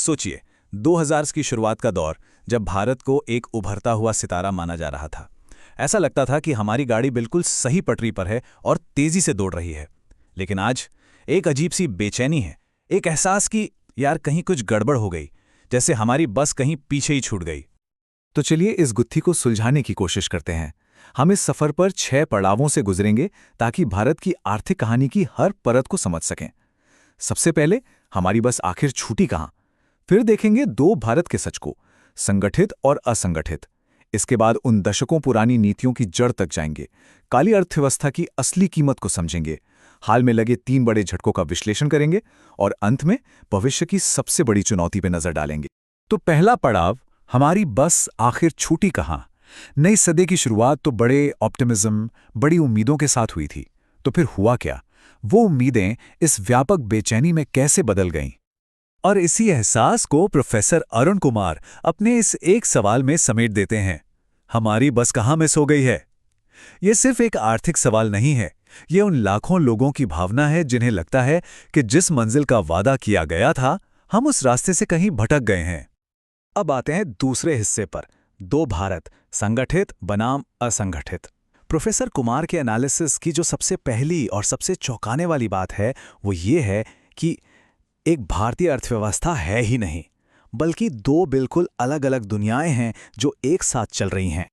सोचिए, 2000 की शुरुआत का दौर, जब भारत को एक उभरता हुआ सितारा माना जा रहा था। ऐसा लगता था कि हमारी गाड़ी बिल्कुल सही पटरी पर है और तेजी से दौड़ रही है। लेकिन आज एक अजीब सी बेचैनी है, एक एहसास कि यार कहीं कुछ गड़बड़ हो गई, जैसे हमारी बस कहीं पीछे ही छूट गई। तो चलिए इस गुत्थी को सुलझाने की कोशिश करते हैं। हम इस सफर पर 6 पड़ावों से गुजरेंगे ताकि भारत की आर्थिक कहानी की हर परत को समझ सकें। सबसे पहले हमारी बस आखिर छूटी कहां? फिर देखेंगे दो भारत के सच को, संगठित और असंगठित। इसके बाद उन दशकों पुरानी नीतियों की जड़ तक जाएंगे, काली अर्थव्यवस्था की असली कीमत को समझेंगे, हाल में लगे 3 बड़े झटकों का विश्लेषण करेंगे और अंत में भविष्य की सबसे बड़ी चुनौती पर नजर डालेंगे। तो पहला पड़ाव, हमारी बस आखिर छूटी कहां? नई सदी की शुरुआत तो बड़े ऑप्टिमिज्म, बड़ी उम्मीदों के साथ हुई थी। तो फिर हुआ क्या? वो उम्मीदें इस व्यापक बेचैनी में कैसे बदल गईं? और इसी एहसास को प्रोफेसर अरुण कुमार अपने इस एक सवाल में समेट देते हैं, हमारी बस कहाँ मिस हो गई है। ये सिर्फ एक आर्थिक सवाल नहीं है, ये उन लाखों लोगों की भावना है जिन्हें लगता है कि जिस मंजिल का वादा किया गया था, हम उस रास्ते से कहीं भटक गए हैं। अब आते हैं दूसरे हिस्से पर, दो भारत, संगठित बनाम असंगठित। प्रोफेसर कुमार के एनालिसिस की जो सबसे पहली और सबसे चौंकाने वाली बात है, वो ये है कि एक भारतीय अर्थव्यवस्था है ही नहीं, बल्कि दो बिल्कुल अलग अलग दुनियाएं हैं जो एक साथ चल रही हैं।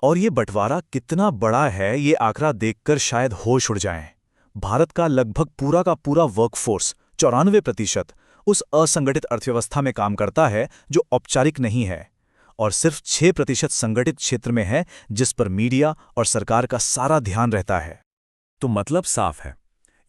और ये बंटवारा कितना बड़ा है, ये आंकड़ा देखकर शायद होश उड़ जाएं। भारत का लगभग पूरा का पूरा वर्कफोर्स 94% उस असंगठित अर्थव्यवस्था में काम करता है जो औपचारिक नहीं है, और सिर्फ 6% संगठित क्षेत्र में है, जिस पर मीडिया और सरकार का सारा ध्यान रहता है। तो मतलब साफ है,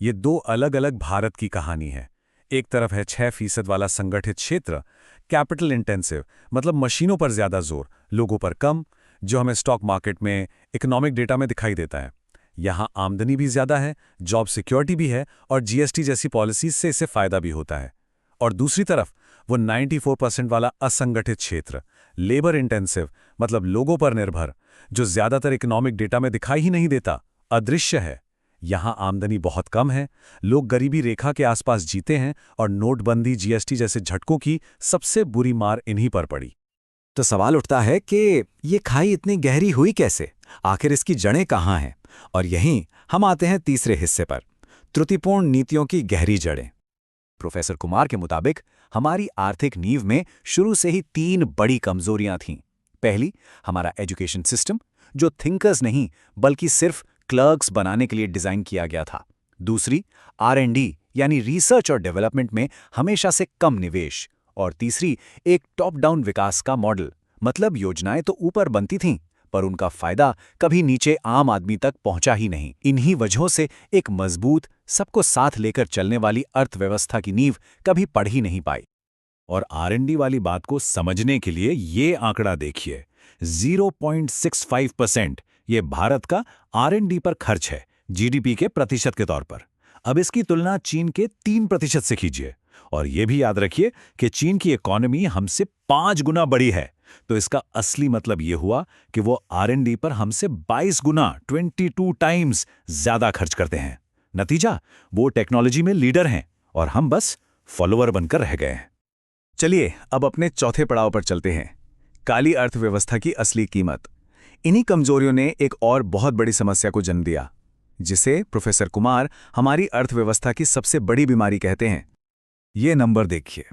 ये दो अलग अलग भारत की कहानी है। एक तरफ है 6% वाला संगठित क्षेत्र, कैपिटल इंटेंसिव, मतलब मशीनों पर ज्यादा जोर, लोगों पर कम, जो हमें स्टॉक मार्केट में, इकोनॉमिक डेटा में दिखाई देता है। यहाँ आमदनी भी ज्यादा है, जॉब सिक्योरिटी भी है और जीएसटी जैसी पॉलिसीज से इसे फायदा भी होता है। और दूसरी तरफ वो 94% वाला असंगठित क्षेत्र, लेबर इंटेंसिव, मतलब लोगों पर निर्भर, जो ज्यादातर इकोनॉमिक डेटा में दिखाई ही नहीं देता, अदृश्य है। यहाँ आमदनी बहुत कम है, लोग गरीबी रेखा के आसपास जीते हैं और नोटबंदी, जीएसटी जैसे झटकों की सबसे बुरी मार इन्हीं पर पड़ी। तो सवाल उठता है कि ये खाई इतनी गहरी हुई कैसे? आखिर इसकी जड़ें कहाँ हैं? और यहीं हम आते हैं तीसरे हिस्से पर, त्रुटिपूर्ण नीतियों की गहरी जड़ें। प्रोफेसर कुमार के मुताबिक हमारी आर्थिक नींव में शुरू से ही 3 बड़ी कमजोरियां थीं। पहली, हमारा एजुकेशन सिस्टम, जो थिंकर्स नहीं बल्कि सिर्फ क्लर्क्स बनाने के लिए डिजाइन किया गया था। दूसरी, R&D यानी रिसर्च और डेवलपमेंट में हमेशा से कम निवेश। और तीसरी, एक टॉप डाउन विकास का मॉडल, मतलब योजनाएं तो ऊपर बनती थीं, पर उनका फायदा कभी नीचे आम आदमी तक पहुंचा ही नहीं। इन्हीं वजहों से एक मजबूत, सबको साथ लेकर चलने वाली अर्थव्यवस्था की नींव कभी पड़ ही नहीं पाई। और R&D वाली बात को समझने के लिए ये आंकड़ा देखिए, 0.65% ये भारत का R&D पर खर्च है, जीडीपी के प्रतिशत के तौर पर। अब इसकी तुलना चीन के 3% से कीजिए, और ये भी याद रखिए कि चीन की इकोनॉमी हमसे 5 गुना बड़ी है। तो इसका असली मतलब ये हुआ कि वो R&D पर हमसे 22 गुना, 22 टाइम्स ज्यादा खर्च करते हैं। नतीजा, वो टेक्नोलॉजी में लीडर हैं और हम बस फॉलोअर बनकर रह गए हैं। चलिए अब अपने चौथे पड़ाव पर चलते हैं, काली अर्थव्यवस्था की असली कीमत। इन्हीं कमजोरियों ने एक और बहुत बड़ी समस्या को जन्म दिया, जिसे प्रोफेसर कुमार हमारी अर्थव्यवस्था की सबसे बड़ी बीमारी कहते हैं। ये नंबर देखिए,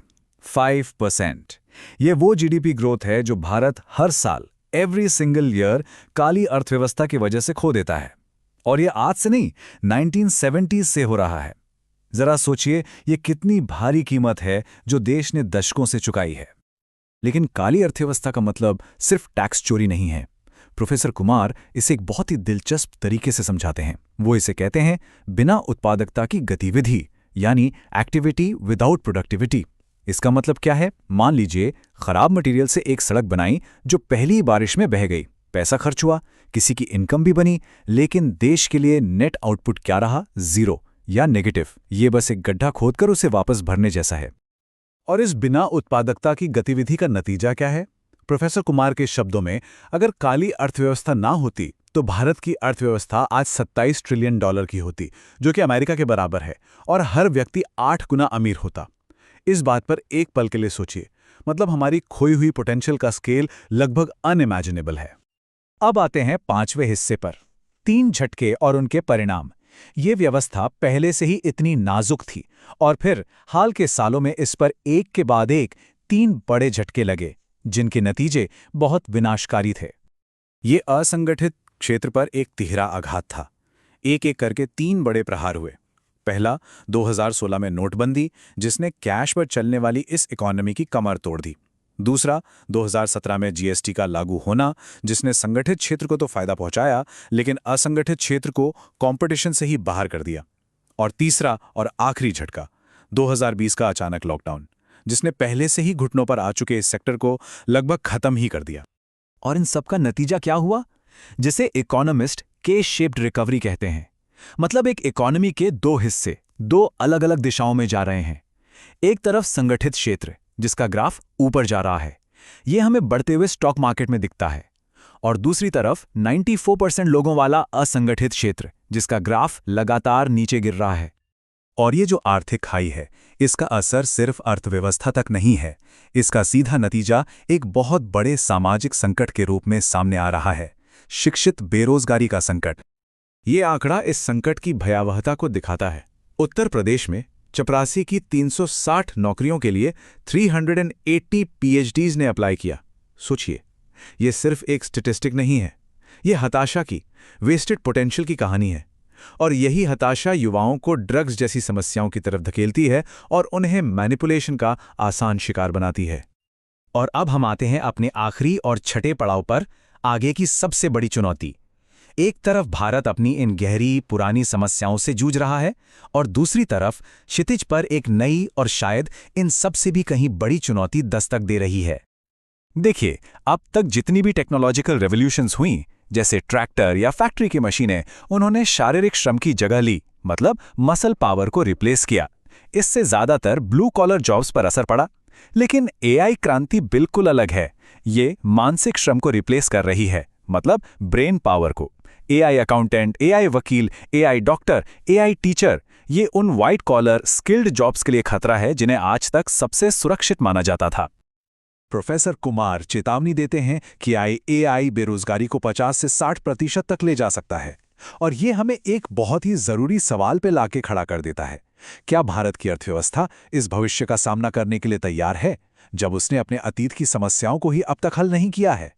5%। ये वो जीडीपी ग्रोथ है जो भारत हर साल, एवरी सिंगल ईयर, काली अर्थव्यवस्था की वजह से खो देता है। और ये आज से नहीं, 1970s से हो रहा है। जरा सोचिए, ये कितनी भारी कीमत है जो देश ने दशकों से चुकाई है। लेकिन काली अर्थव्यवस्था का मतलब सिर्फ टैक्स चोरी नहीं है। प्रोफेसर कुमार इसे एक बहुत ही दिलचस्प तरीके से समझाते हैं। वो इसे कहते हैं बिना उत्पादकता की गतिविधि, यानी एक्टिविटी विदाउट प्रोडक्टिविटी। इसका मतलब क्या है? मान लीजिए खराब मटेरियल से एक सड़क बनाई जो पहली बारिश में बह गई, पैसा खर्च हुआ, किसी की इनकम भी बनी, लेकिन देश के लिए नेट आउटपुट क्या रहा? 0 या नेगेटिव। ये बस एक गड्ढा खोदकर उसे वापस भरने जैसा है। और इस बिना उत्पादकता की गतिविधि का नतीजा क्या है? प्रोफेसर कुमार के शब्दों में, अगर काली अर्थव्यवस्था ना होती तो भारत की अर्थव्यवस्था आज $27 ट्रिलियन की होती, जो कि अमेरिका के बराबर है, और हर व्यक्ति 8 गुना अमीर होता। इस बात पर एक पल के लिए सोचिए, मतलब हमारी खोई हुई पोटेंशियल का स्केल लगभग अनइमेजिनेबल है। अब आते हैं 5वें हिस्से पर, 3 झटके और उनके परिणाम। ये व्यवस्था पहले से ही इतनी नाजुक थी और फिर हाल के सालों में इस पर एक के बाद एक 3 बड़े झटके लगे, जिनके नतीजे बहुत विनाशकारी थे। ये असंगठित क्षेत्र पर एक तिहरा आघात था। एक एक करके 3 बड़े प्रहार हुए। पहला 2016 में नोटबंदी, जिसने कैश पर चलने वाली इस इकोनॉमी की कमर तोड़ दी। दूसरा 2017 में जीएसटी का लागू होना, जिसने संगठित क्षेत्र को तो फायदा पहुंचाया, लेकिन असंगठित क्षेत्र को कंपटीशन से ही बाहर कर दिया। और तीसरा और आखिरी झटका 2020 का अचानक लॉकडाउन, जिसने पहले से ही घुटनों पर आ चुके इस सेक्टर को लगभग खत्म ही कर दिया। और इन सब का नतीजा क्या हुआ? जिसे इकोनॉमिस्ट के शेप्ड रिकवरी कहते हैं। मतलब एक इकोनॉमी के 2 हिस्से 2 अलग-अलग दिशाओं में जा रहे हैं। एक तरफ संगठित क्षेत्र, जिसका ग्राफ ऊपर जा रहा है, यह हमें बढ़ते हुए स्टॉक मार्केट में दिखता है। और दूसरी तरफ 94% लोगों वाला असंगठित क्षेत्र, जिसका ग्राफ लगातार नीचे गिर रहा है। और ये जो आर्थिक खाई है, इसका असर सिर्फ अर्थव्यवस्था तक नहीं है। इसका सीधा नतीजा एक बहुत बड़े सामाजिक संकट के रूप में सामने आ रहा है, शिक्षित बेरोजगारी का संकट। ये आंकड़ा इस संकट की भयावहता को दिखाता है। उत्तर प्रदेश में चपरासी की 360 नौकरियों के लिए 380 पीएचडीज ने अप्लाई किया। सोचिए, ये सिर्फ एक स्टैटिस्टिक नहीं है, ये हताशा की, वेस्टेड पोटेंशियल की कहानी है। और यही हताशा युवाओं को ड्रग्स जैसी समस्याओं की तरफ धकेलती है और उन्हें मैनिपुलेशन का आसान शिकार बनाती है। और अब हम आते हैं अपने आखिरी और छठे पड़ाव पर, आगे की सबसे बड़ी चुनौती। एक तरफ भारत अपनी इन गहरी पुरानी समस्याओं से जूझ रहा है और दूसरी तरफ क्षितिज पर एक नई और शायद इन सबसे भी कहीं बड़ी चुनौती दस्तक दे रही है। देखिए, अब तक जितनी भी टेक्नोलॉजिकल रेवोल्यूशंस हुई, जैसे ट्रैक्टर या फैक्ट्री की मशीनें, उन्होंने शारीरिक श्रम की जगह ली, मतलब मसल पावर को रिप्लेस किया। इससे ज्यादातर ब्लू कॉलर जॉब्स पर असर पड़ा। लेकिन एआई क्रांति बिल्कुल अलग है। ये मानसिक श्रम को रिप्लेस कर रही है, मतलब ब्रेन पावर को। एआई अकाउंटेंट, एआई वकील, एआई डॉक्टर, एआई टीचर, ये उन व्हाइट कॉलर स्किल्ड जॉब्स के लिए खतरा है जिन्हें आज तक सबसे सुरक्षित माना जाता था। प्रोफेसर कुमार चेतावनी देते हैं कि एआई बेरोजगारी को 50 से 60% तक ले जा सकता है। और ये हमें एक बहुत ही जरूरी सवाल पे लाके खड़ा कर देता है। क्या भारत की अर्थव्यवस्था इस भविष्य का सामना करने के लिए तैयार है, जब उसने अपने अतीत की समस्याओं को ही अब तक हल नहीं किया है?